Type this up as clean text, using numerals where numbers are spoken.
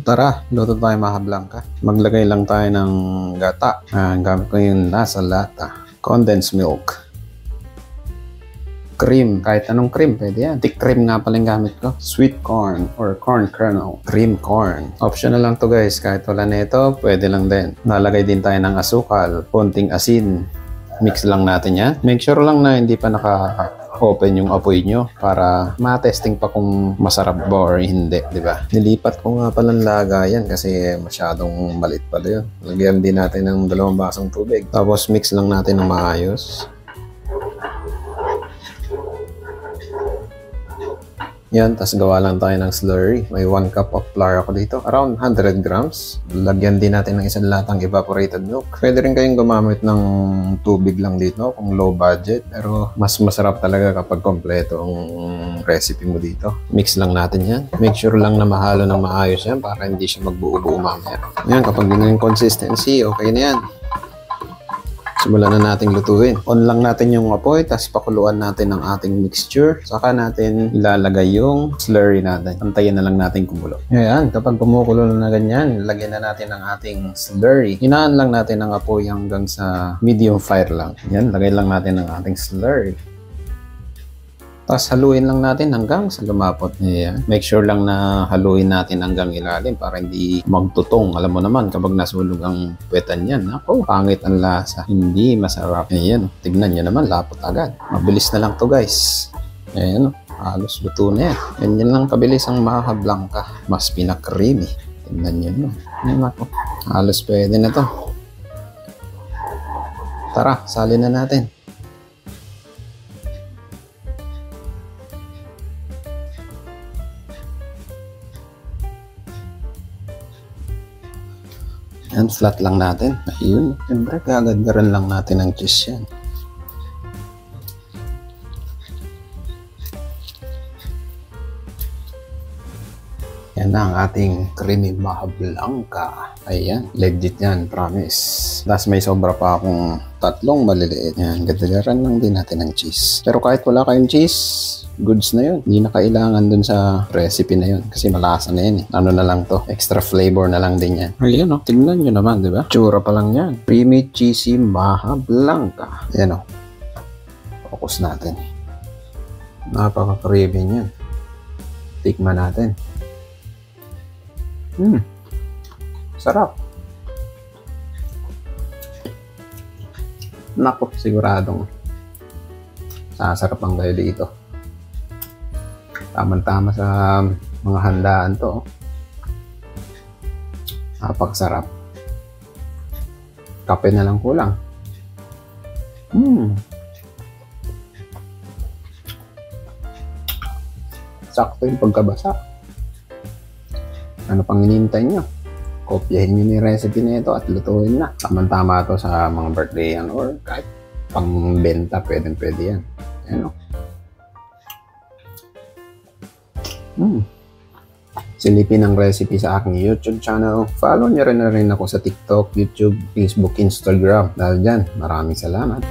Tara, luto tayo mga kablangka. Maglagay lang tayo ng gata. Gamit ko yung nasa lata. Condensed milk. Cream. Kahit anong cream, pwede yan. Thick cream nga pala yung gamit ko. Sweet corn or corn kernel. Cream corn. Optional lang to guys. Kahit wala na ito, pwede lang din. Nalagay din tayo ng asukal. Konting asin. Mix lang natin yan. Make sure lang na hindi pa naka-open yung apoy nyo para ma-testing pa kung masarap ba or hindi, di ba? Nilipat ko nga palang lagayan kasi masyadong maliit pala yun. Lagyan din natin ng 2 basong tubig. Tapos mix lang natin ng maayos. Yan, tas gawa lang tayo ng slurry. May 1 cup of flour ako dito. Around 100 grams. Lagyan din natin ng 1 latang evaporated milk. Pwede rin kayong gumamit ng tubig lang dito kung low budget. Pero mas masarap talaga kapag kompleto ang recipe mo dito. Mix lang natin yan. Make sure lang na mahalo ng maayos yan para hindi siya magbuo-buo mamaya. Yan, kapag ganyan yung consistency, okay na yan. Simulan na natin lutuin. On lang natin yung apoy, tapos pakuluan natin ang ating mixture. Saka natin ilalagay yung slurry natin. Antayin na lang natin kumulo. Ayan, kapag kumukulo na ganyan, lagyan na natin ang ating slurry. Hinaan lang natin ang apoy hanggang sa medium fire lang. Yan, lagay lang natin ang ating slurry. Tapos haluin lang natin hanggang sa lumapot. Ayan. Make sure lang na haluin natin hanggang ilalim para hindi magtutong. Alam mo naman, kapag nasunog ang puwetan yan, ako, pangit ang lasa. Hindi masarap. Ayan, tignan nyo naman, lapot agad. Mabilis na lang to guys. Ayan, halos luto na yan. Ganyan lang kabilis ang mga kablangka. Mas pinakreamy. Tignan nyo naman. Ayan ako. Halos pwede na to. Tara, salin na natin. Yan, flat lang natin. Ayun, siyempre, gagagaran lang natin ng cheese yan. Yan na ang ating creamy maha blanca. Ayan, legit yan, promise. Tapos may sobra pa akong 3 maliliit. Yan, gagagaran lang din natin ng cheese. Pero kahit wala kayong cheese, goods na yun. Hindi na kailangan dun sa recipe na yun. Kasi malasa na yun eh. Ano na lang to? Extra flavor na lang din yan. Ayan o. Tingnan nyo naman, di ba? Tsura pa lang yan. Creamy, cheesy, maha blanca. Ayan o. Focus natin. Napaka-creamy yan. Tikman natin. Sarap. Naku, siguradong sasarapan kayo dito. Tama-tama sa mga handaan to. Napakasarap. Kape na lang kulang. Sakto yung pagkabasa. Ano pang hinihintay nyo? Kopyahin nyo yung recipe na ito at lutuin na. Tama-tama to sa mga birthday yan or kahit pang benta, pwede yan. Ano? Silipin ang recipe sa aking YouTube channel. Follow nyo rin ako sa TikTok, YouTube, Facebook, Instagram. Dahil dyan, maraming salamat.